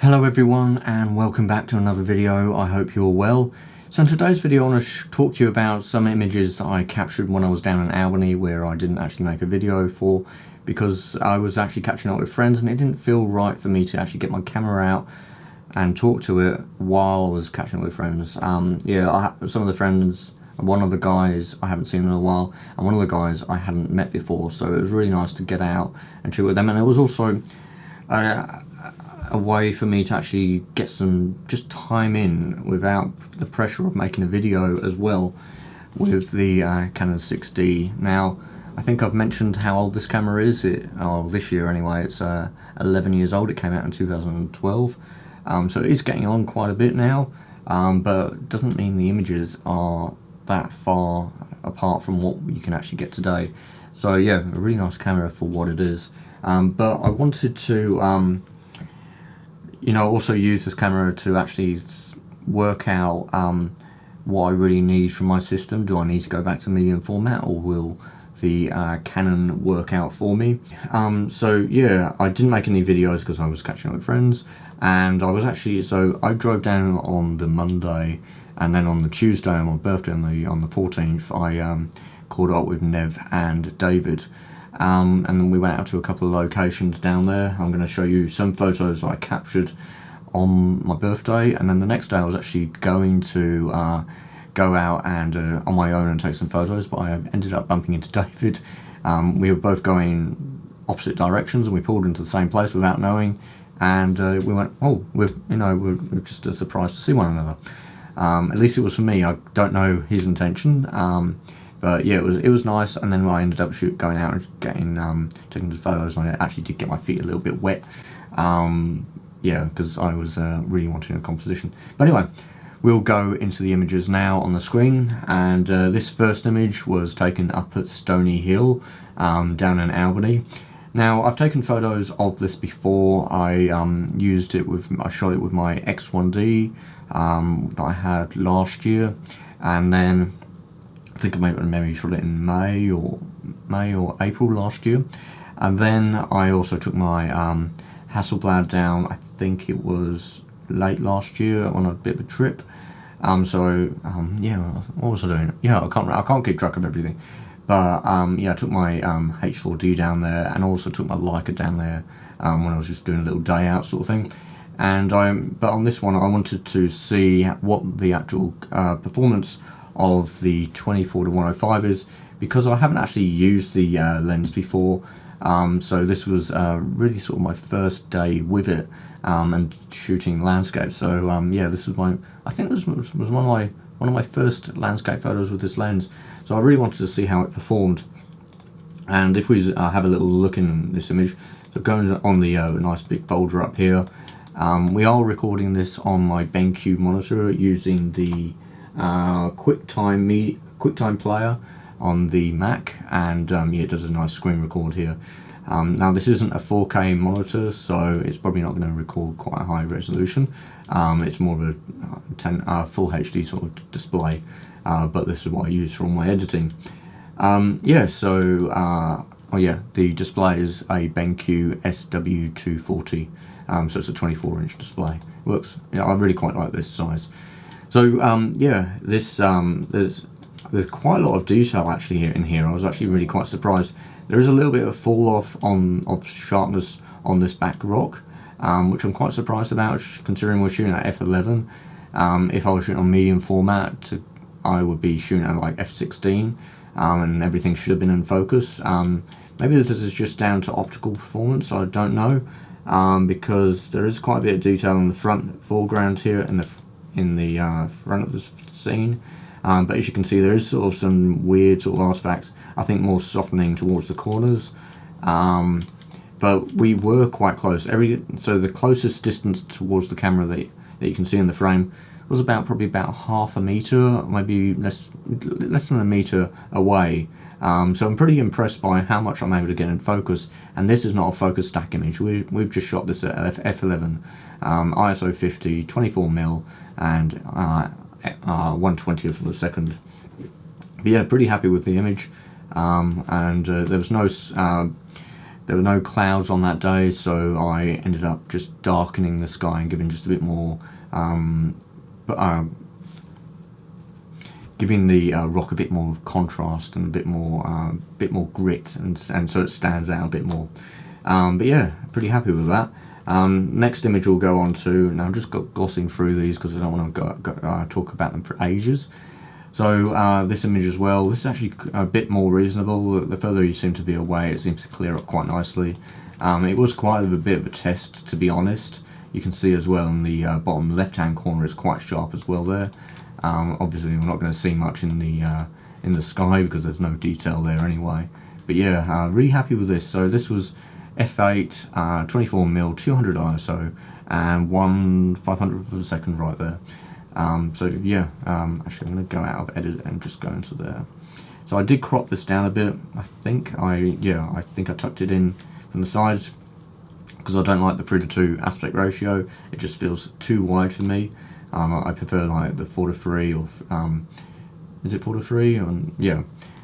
Hello everyone and welcome back to another video. I hope you're well. So in today's video I want to talk to you about some images that I captured when I was down in Albany, where I didn't actually make a video for because I was actually catching up with friends and it didn't feel right for me to actually get my camera out and talk to it while I was catching up with friends. Some of the friends, one of the guys I haven't seen in a while and one of the guys I hadn't met before, so it was really nice to get out and chill with them. And it was also a way for me to actually get some just time in without the pressure of making a video as well with the Canon 6D. Now, I think I've mentioned how old this camera is. This year anyway, it's 11 years old. It came out in 2012, so it is getting on quite a bit now, but it doesn't mean the images are that far apart from what you can actually get today. So yeah, a really nice camera for what it is. But I wanted to also use this camera to actually work out what I really need from my system. Do I need to go back to medium format, or will the Canon work out for me? So yeah, I didn't make any videos because I was catching up with friends, and I drove down on the Monday, and then on the Tuesday, on my birthday on the 14th, I caught up with Nev and David. And then we went out to a couple of locations down there. I'm going to show you some photos I captured on my birthday, and then the next day I was actually going to go out and on my own and take some photos, but I ended up bumping into David. We were both going opposite directions and we pulled into the same place without knowing, and we went, oh, we're just surprised to see one another. At least it was for me. I don't know his intention. But yeah, it was nice. And then I ended up going out and taking the photos, and I actually did get my feet a little bit wet. Because I was really wanting a composition. But anyway, we'll go into the images now on the screen. And this first image was taken up at Stony Hill, down in Albany. Now, I've taken photos of this before. I shot it with my X1D that I had last year, and then I think I maybe shot it in May or April last year. And then I also took my Hasselblad down, I think it was late last year, on a bit of a trip. What was I doing? Yeah, I can't keep track of everything. But I took my H4D down there, and also took my Leica down there when I was just doing a little day out sort of thing. But on this one I wanted to see what the actual performance of the 24-105 is, because I haven't actually used the lens before, so this was really sort of my first day with it and shooting landscape. So this was I think this was one of my first landscape photos with this lens, so I really wanted to see how it performed. And if we have a little look in this image, so going on the nice big folder up here, we are recording this on my BenQ monitor using the QuickTime player on the Mac, and it does a nice screen record here. Now this isn't a 4K monitor, so it's probably not going to record quite a high resolution. It's more of a full HD sort of display, but this is what I use for all my editing. The display is a BenQ SW240, so it's a 24-inch display. Works. I really quite like this size. So there's quite a lot of detail actually in here. I was actually really quite surprised. There is a little bit of fall off of sharpness on this back rock, which I'm quite surprised about, considering we're shooting at f11. If I was shooting on medium format, I would be shooting at like f16, and everything should have been in focus. Maybe this is just down to optical performance, I don't know, because there is quite a bit of detail in the foreground here, in the front of the scene, but as you can see, there is sort of some weird sort of artifacts, I think more softening towards the corners, but we were quite close. So the closest distance towards the camera that you can see in the frame was probably about half a meter, maybe less than a meter away. So I'm pretty impressed by how much I'm able to get in focus, and this is not a focus stack image. We've just shot this at f11, ISO 50, 24mm, and 1/20th of a second. But yeah, pretty happy with the image, and there was no There were no clouds on that day, so I ended up just darkening the sky and giving just a bit more, giving the rock a bit more contrast and a bit more grit, and so it stands out a bit more. But yeah, pretty happy with that. Next image we'll go on to, now I'm just glossing through these because I don't want to talk about them for ages. So this image as well, this is actually a bit more reasonable. The further you seem to be away, it seems to clear up quite nicely. It was quite a bit of a test, to be honest. You can see as well in the bottom left hand corner it's quite sharp as well there. Obviously we're not going to see much in the sky because there's no detail there anyway. But yeah, really happy with this. So this was f8, 24mm, 200 ISO, and 1/500th of a second right there. So yeah, actually I'm going to go out of edit and just go into there. So I did crop this down a bit. I think I tucked it in from the sides because I don't like the 3:2 aspect ratio. It just feels too wide for me. I prefer like the 4:3 or is it 4:3? Yeah,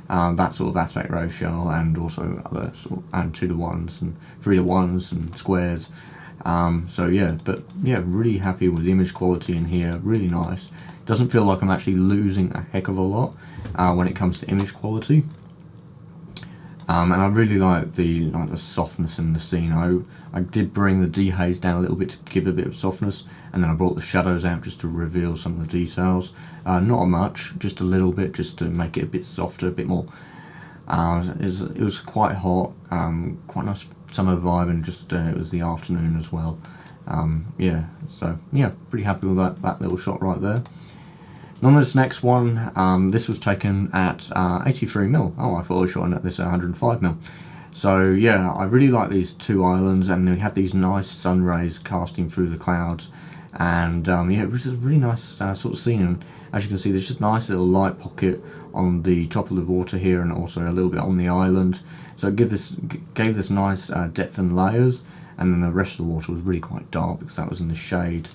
that sort of aspect ratio, and also other and 2:1s and 3:1s and squares. So yeah, but yeah, really happy with the image quality in here. Really nice. Doesn't feel like I'm actually losing a heck of a lot when it comes to image quality. And I really like the softness in the scene. I did bring the dehaze down a little bit to give a bit of softness, and then I brought the shadows out just to reveal some of the details. Not much, just a little bit, just to make it a bit softer, a bit more. It was quite hot, quite nice summer vibe, and just it was the afternoon as well. Yeah, so yeah, pretty happy with that little shot right there. On this next one, this was taken at 83mm. Oh, I thought I was shot at this at 105mm. So yeah, I really like these two islands, and we had these nice sun rays casting through the clouds, and yeah, it was a really nice sort of scene. And as you can see, there's just a nice little light pocket on the top of the water here, and also a little bit on the island. So it gave this nice depth and layers, and then the rest of the water was really quite dark because that was in the shade.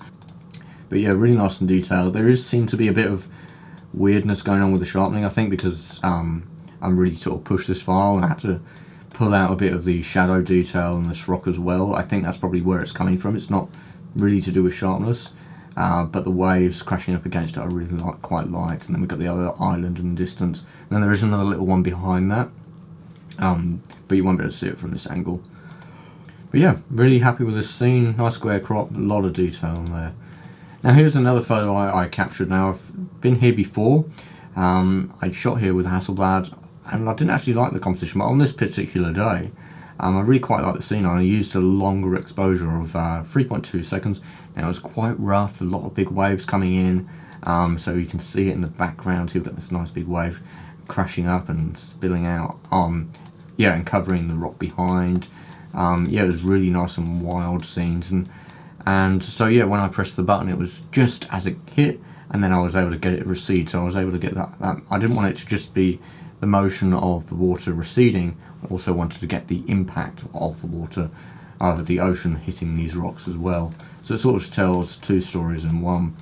But yeah, really nice and detailed. There seemed to be a bit of weirdness going on with the sharpening, I think, because I'm really sort of pushed this file and I had to pull out a bit of the shadow detail in this rock as well. I think that's probably where it's coming from. It's not really to do with sharpness, but the waves crashing up against it are really quite light. And then we've got the other island in the distance. And then there is another little one behind that, but you won't be able to see it from this angle. But yeah, really happy with this scene. Nice square crop, a lot of detail in there. Now here's another photo I captured. Now I've been here before. I shot here with Hasselblad, and I didn't actually like the composition, but on this particular day, I really quite like the scene. I used a longer exposure of 3.2 seconds. Now it was quite rough, a lot of big waves coming in, so you can see it in the background here. We've got this nice big wave crashing up and spilling out, yeah, and covering the rock behind. Yeah, it was really nice and wild scenes, and so yeah, when I pressed the button, it was just as it hit, and then I was able to get it recede. So I was able to get that I didn't want it to just be the motion of the water receding. I also wanted to get the impact of the water, of the ocean hitting these rocks as well. So it sort of tells two stories in one.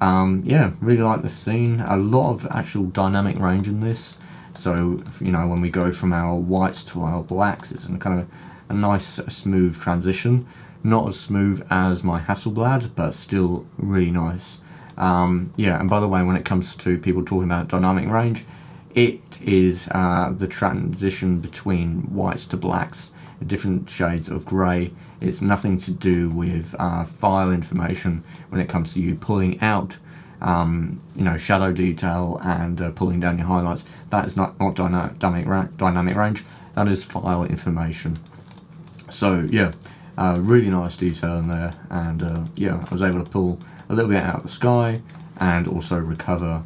Yeah, really like the scene. A lot of actual dynamic range in this. So you know, when we go from our whites to our blacks, it's kind of a nice smooth transition. Not as smooth as my Hasselblad, but still really nice. Yeah, and by the way, when it comes to people talking about dynamic range, it is the transition between whites to blacks, different shades of grey. It's nothing to do with file information when it comes to you pulling out you know, shadow detail and pulling down your highlights. That is not dynamic range, that is file information. So yeah, really nice detail in there, and yeah, I was able to pull a little bit out of the sky and also recover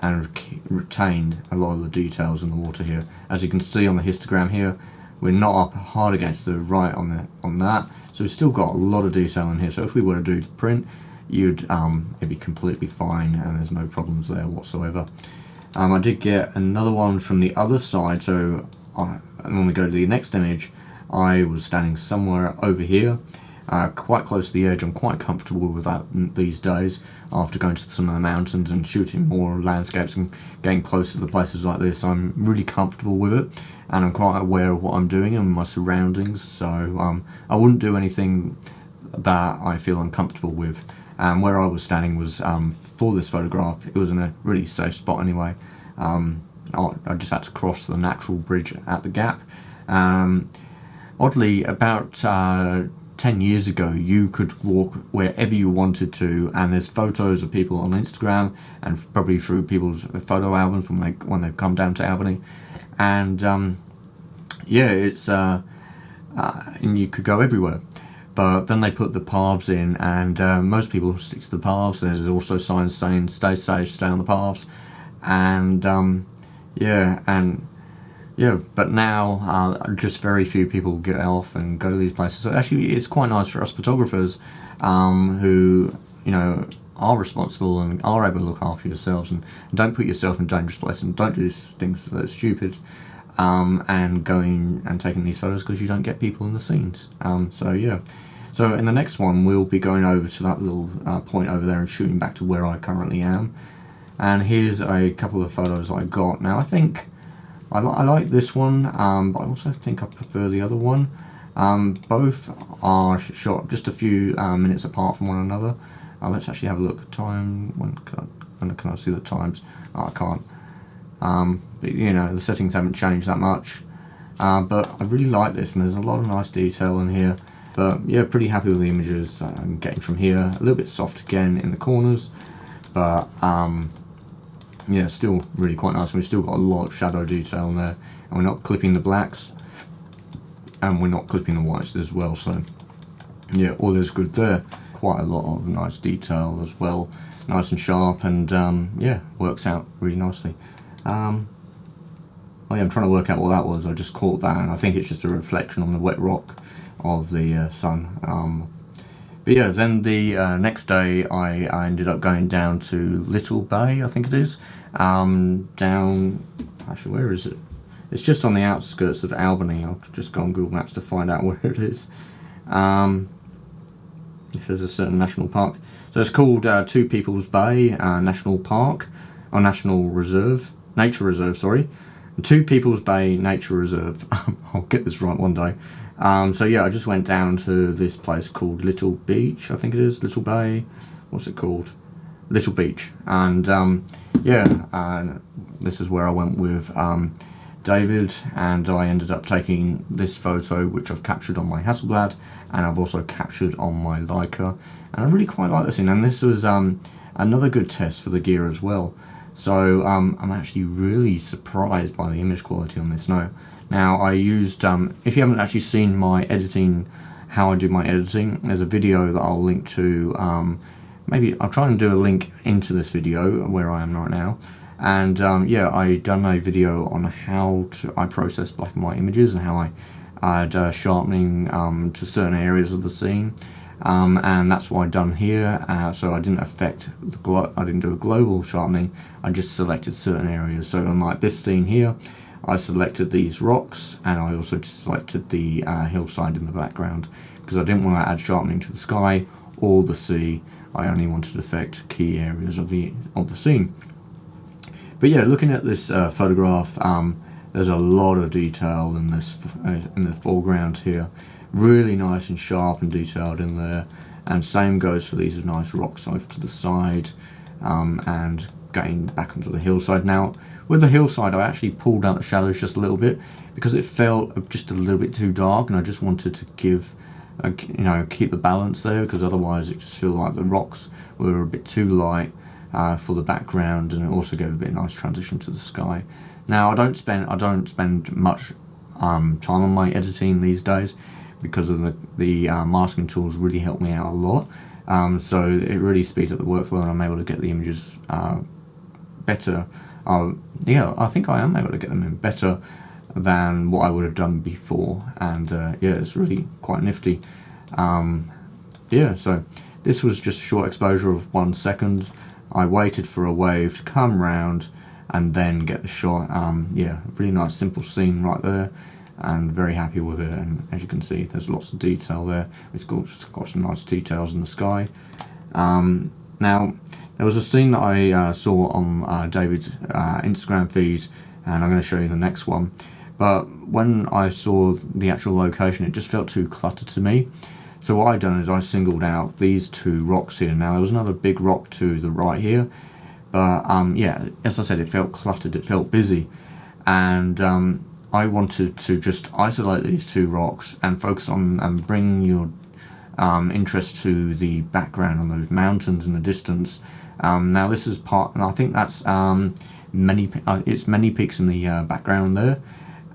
and retained a lot of the details in the water here. As you can see on the histogram here, we're not up hard against the right on that, so we've still got a lot of detail in here. So if we were to do the print, it'd be completely fine, and there's no problems there whatsoever. I did get another one from the other side, so when we go to the next image, I was standing somewhere over here. quite close to the edge. I'm quite comfortable with that these days after going to some of the mountains and shooting more landscapes and getting close to the places like this. I'm really comfortable with it, and I'm quite aware of what I'm doing and my surroundings, so I wouldn't do anything that I feel uncomfortable with. And where I was standing was, for this photograph, it was in a really safe spot anyway. I just had to cross the natural bridge at the gap. Oddly, about 10 years ago, you could walk wherever you wanted to, and there's photos of people on Instagram and probably through people's photo albums from when they come down to Albany, and yeah, it's and you could go everywhere. But then they put the paths in, and most people stick to the paths. There's also signs saying stay safe, stay on the paths, and but now just very few people get off and go to these places. So actually it's quite nice for us photographers who, you know, are responsible and are able to look after yourselves and don't put yourself in dangerous places and don't do things that are stupid, and going and taking these photos because you don't get people in the scenes. So in the next one we'll be going over to that little point over there and shooting back to where I currently am. And here's a couple of photos I got. Now I think I like this one, but I also think I prefer the other one. Both are shot just a few minutes apart from one another. Let's actually have a look at time. When can I see the times? Oh, I can't. But, you know, the settings haven't changed that much. But I really like this, and there's a lot of nice detail in here. But yeah, pretty happy with the images I'm getting from here. A little bit soft again in the corners, but yeah, still really quite nice. We've still got a lot of shadow detail in there, and we're not clipping the blacks, and we're not clipping the whites as well. So yeah, all is good there. Quite a lot of nice detail as well, nice and sharp, and yeah, works out really nicely. Oh yeah, I'm trying to work out what that was. I just caught that, and I think it's just a reflection on the wet rock of the sun. But yeah, then the next day I ended up going down to Little Bay, I think it is. Down, actually, where is it? It's just on the outskirts of Albany. I'll just go on Google Maps to find out where it is. If there's a certain national park. So it's called Two People's Bay National Park, or National Reserve, Nature Reserve, sorry. Two People's Bay Nature Reserve. I'll get this right one day. So yeah, I just went down to this place called Little Beach, I think it is, Little Bay, what's it called? Little Beach. And yeah, this is where I went with David, and I ended up taking this photo, which I've captured on my Hasselblad, and I've also captured on my Leica, and I really quite like this thing. And this was another good test for the gear as well. So I'm actually really surprised by the image quality on this Now I used, if you haven't actually seen my editing, how I do my editing, there's a video that I'll link to, maybe I'll try and do a link into this video where I am right now. And yeah, I done a video on how I process black and white images and how I add sharpening to certain areas of the scene. And that's what I've done here. So I didn't affect I didn't do a global sharpening. I just selected certain areas. So unlike this scene here, I selected these rocks, and I also selected the hillside in the background because I didn't want to add sharpening to the sky or the sea. I only wanted to affect key areas of the scene. But yeah, looking at this photograph, there's a lot of detail in this in the foreground here. Really nice and sharp and detailed in there, and same goes for these nice rocks off to the side, and getting back onto the hillside. Now with the hillside, I actually pulled out the shadows just a little bit because it felt just a little bit too dark, and I just wanted to give you know, keep the balance there, because otherwise it just felt like the rocks were a bit too light for the background, and it also gave a bit of nice transition to the sky. Now I don't spend much time on my editing these days, because of the masking tools really help me out a lot. So it really speeds up the workflow, and I'm able to get the images better. Yeah, I think I am able to get them in better than what I would have done before, and yeah, it's really quite nifty. Yeah, so this was just a short exposure of 1 second. I waited for a wave to come round and then get the shot. Yeah, really nice simple scene right there. and very happy with it. And as you can see, there's lots of detail there. It's got some nice details in the sky. Now, there was a scene that I saw on David's Instagram feed, and I'm going to show you the next one. But when I saw the actual location, it just felt too cluttered to me. So what I've done is I singled out these two rocks here. Now, there was another big rock to the right here, but yeah, as I said, it felt cluttered, it felt busy, and I wanted to just isolate these two rocks and focus on and bring your interest to the background on those mountains in the distance. Now this is part, and I think that's it's many peaks in the background there,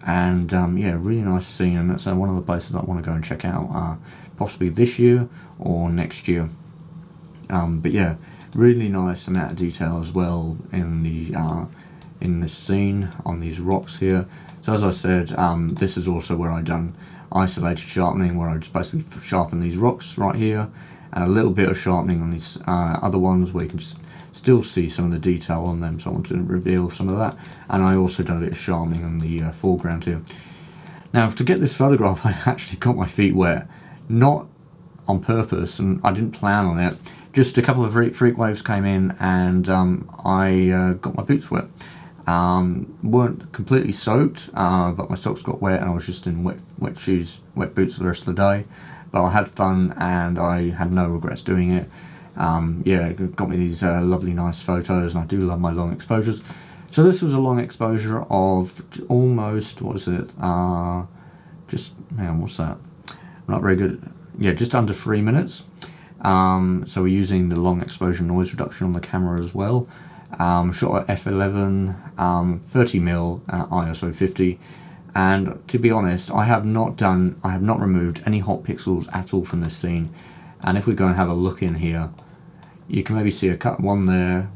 and yeah, really nice scene, and that's one of the places I want to go and check out, possibly this year or next year. But yeah, really nice amount of detail as well in this scene on these rocks here. So as I said, this is also where I done isolated sharpening, where I just basically sharpen these rocks right here, and a little bit of sharpening on these other ones where you can just still see some of the detail on them. So I want to reveal some of that, and I also done a bit of sharpening on the foreground here. Now, to get this photograph, I actually got my feet wet, not on purpose, and I didn't plan on it. Just a couple of freak waves came in, and I got my boots wet. Weren't completely soaked, but my socks got wet, and I was just in wet shoes, wet boots the rest of the day. But I had fun, and I had no regrets doing it. Yeah, it got me these lovely, nice photos, and I do love my long exposures. So this was a long exposure of almost, what is it? Just, man, what's that? I'm not very good. Yeah, just under 3 minutes. So we're using the long exposure noise reduction on the camera as well. Shot at f11, 30mm ISO 50, and to be honest, I have not removed any hot pixels at all from this scene. And if we go and have a look in here, you can maybe see one there.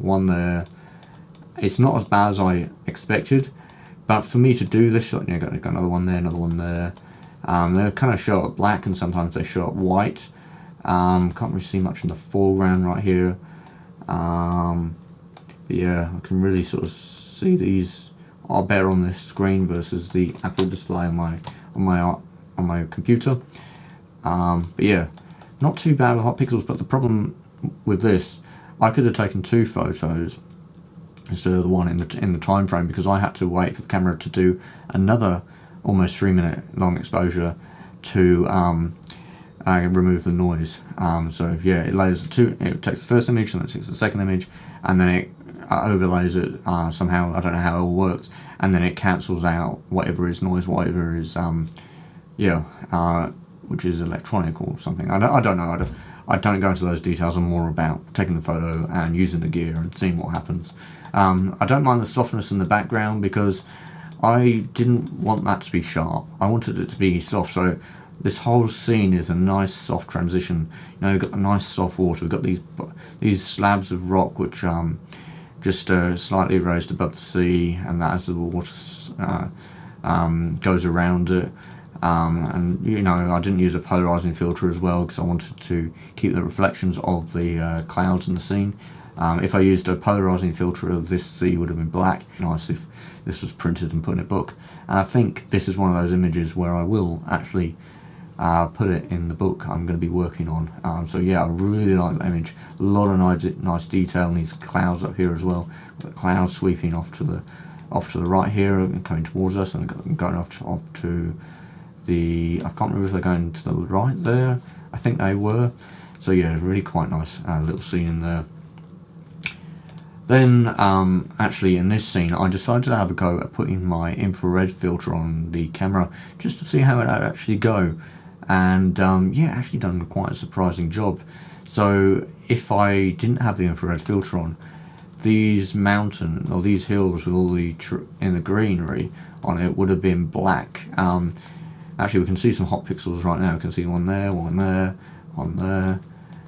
It's not as bad as I expected, but for me to do this shot, got another one there, another one there. They're kind of show up black, and sometimes they show up white. Can't really see much in the foreground right here. But yeah, I can really sort of see these are better on this screen versus the Apple display on my computer. But yeah, not too bad with hot pixels. But the problem with this, I could have taken 2 photos instead of the one in the time frame, because I had to wait for the camera to do another almost 3 minute long exposure to remove the noise. So yeah, it layers it takes the first image, and then it takes the second image, and then it overlays it somehow. I don't know how it all works, and then it cancels out whatever is noise, whatever is which is electronic or something. I don't know. I don't go into those details. I'm more about taking the photo and using the gear and seeing what happens. I don't mind the softness in the background, because I didn't want that to be sharp. I wanted it to be soft, so this whole scene is a nice soft transition. You know, you've got the nice soft water. We've got these slabs of rock which just slightly raised above the sea, and that as the water goes around it. And you know, I didn't use a polarizing filter as well, because I wanted to keep the reflections of the clouds in the scene. If I used a polarizing filter, this sea would have been black. Nice if this was printed and put in a book. And I think this is one of those images where I will actually put it in the book I'm going to be working on. So yeah, I really like that image. A lot of nice detail in these clouds up here as well. The clouds sweeping off to the right here and coming towards us, and going off to the, I can't remember if they're going to the right there. I think they were. So yeah, really quite nice little scene in there. Then actually in this scene, I decided to have a go at putting my infrared filter on the camera just to see how it would actually go. And yeah, actually done quite a surprising job. So if I didn't have the infrared filter on, these mountains or these hills with all the in the greenery on it would have been black. Actually, we can see some hot pixels right now. We can see one there, one there, one there.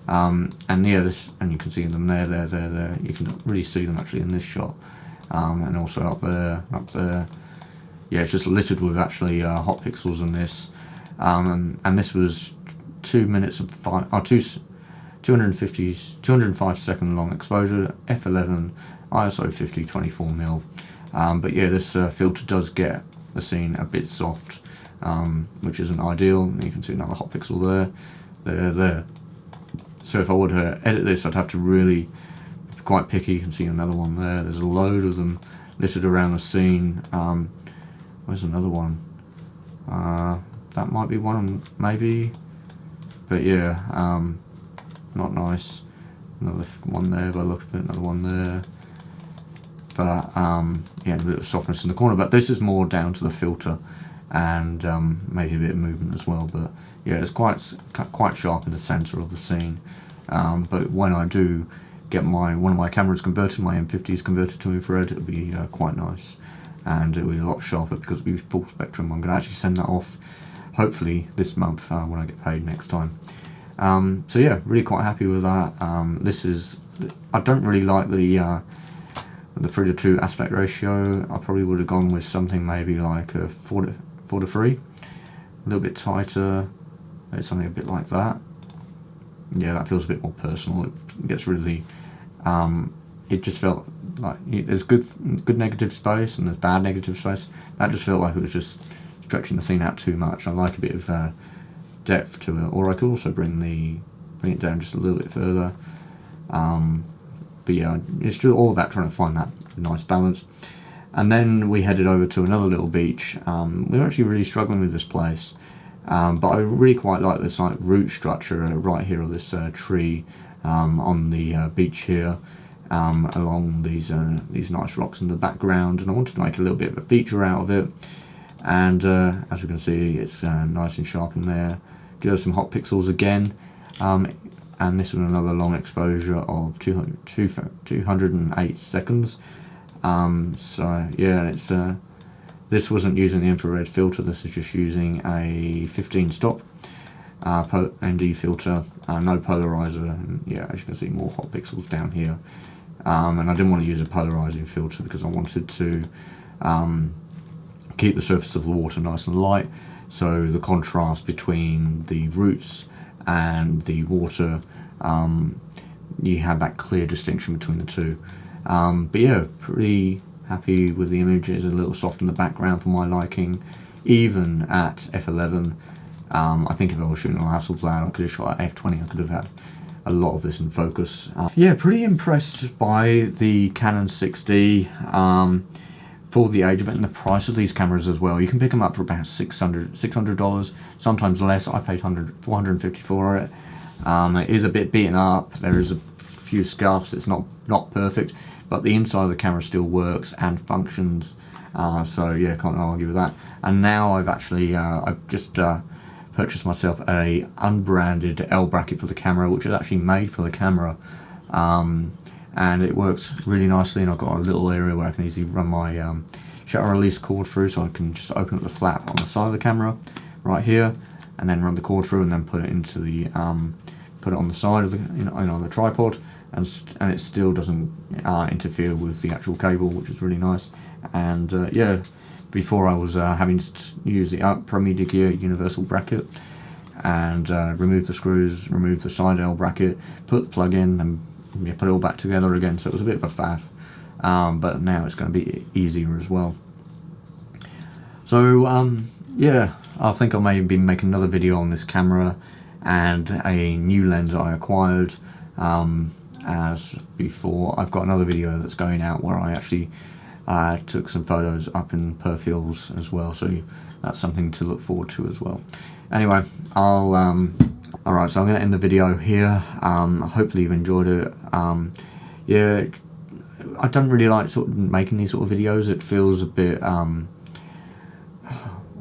And yeah, and you can see them there. You can really see them actually in this shot, and also up there. Yeah, it's just littered with actually hot pixels in this. And this was 2 minutes and 205 second long exposure, f11, ISO 50, 24mm. But yeah, this filter does get the scene a bit soft. which isn't ideal. You can see another hot pixel there. So if I were to edit this, I'd have to really be quite picky. You can see another one there. There's a load of them littered around the scene. Where's another one? That might be one, maybe. But yeah, not nice. Another one there by the look of it, another one there. But yeah, a bit of softness in the corner. But this is more down to the filter and maybe a bit of movement as well. But yeah, it's quite sharp in the center of the scene. But when I do get one of my cameras converted, my M50s converted to infrared, it'll be quite nice, and it'll be a lot sharper because it'll be full spectrum. I'm going to actually send that off hopefully this month when I get paid next time. So yeah, really quite happy with that. I don't really like the 3:2 aspect ratio. I probably would have gone with something maybe like a 4:3, a little bit tighter, maybe something a bit like that. Yeah, that feels a bit more personal. It gets really, it just felt like there's good negative space and there's bad negative space. That just felt like it was just stretching the scene out too much. I like a bit of depth to it, or I could also bring it down just a little bit further. But yeah, it's just all about trying to find that nice balance. And then we headed over to another little beach. We were actually really struggling with this place, but I really quite like this like root structure right here of this tree on the beach here, along these nice rocks in the background, and I wanted to make a little bit of a feature out of it. And as you can see, it's nice and sharp in there. Give us some hot pixels again, and this was another long exposure of 208 seconds. So yeah, it's this wasn't using the infrared filter. This is just using a 15 stop ND filter, no polarizer. And yeah, as you can see, more hot pixels down here. And I didn't want to use a polarizing filter because I wanted to keep the surface of the water nice and light, so the contrast between the roots and the water, you have that clear distinction between the two. But yeah, pretty happy with the image. It's a little soft in the background for my liking, even at f11. I think if I was shooting on Hasselblad, I could have shot at f20. I could have had a lot of this in focus. Yeah, pretty impressed by the Canon 6D. For the age of it and the price of these cameras as well. You can pick them up for about $600, sometimes less. I paid $450 for it. It is a bit beaten up. There is a few scuffs. It's not perfect, but the inside of the camera still works and functions. So yeah, can't argue with that. And now I've actually I've just purchased myself a unbranded L bracket for the camera, which is actually made for the camera. And it works really nicely, and I've got a little area where I can easily run my shutter release cord through, so I can just open up the flap on the side of the camera right here, and then run the cord through, and then put it into the put it on the side of the on the tripod, and it still doesn't interfere with the actual cable, which is really nice. And yeah, before I was having to use the Pro Media Gear universal bracket and remove the screws, remove the side L bracket, put the plug in, and put it all back together again, so it was a bit of a faff, but now it's going to be easier as well. So yeah, I think I may be making another video on this camera and a new lens I acquired. As before, I've got another video that's going out where I actually took some photos up in Perth Hills as well, so that's something to look forward to as well. Anyway, alright, so I'm going to end the video here. Hopefully you've enjoyed it. Yeah, I don't really like sort of making these sort of videos. It feels a bit, I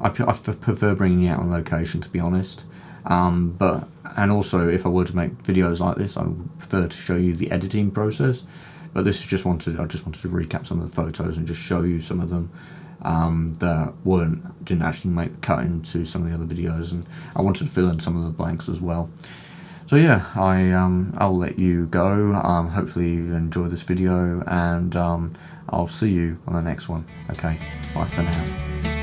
prefer bringing it out on location, to be honest. And also, if I were to make videos like this, I would prefer to show you the editing process. But this is I just wanted to recap some of the photos and just show you some of them that didn't actually make the cut into some of the other videos, and I wanted to fill in some of the blanks as well. So yeah, I'll let you go. Hopefully you enjoyed this video, and I'll see you on the next one. Okay, bye for now.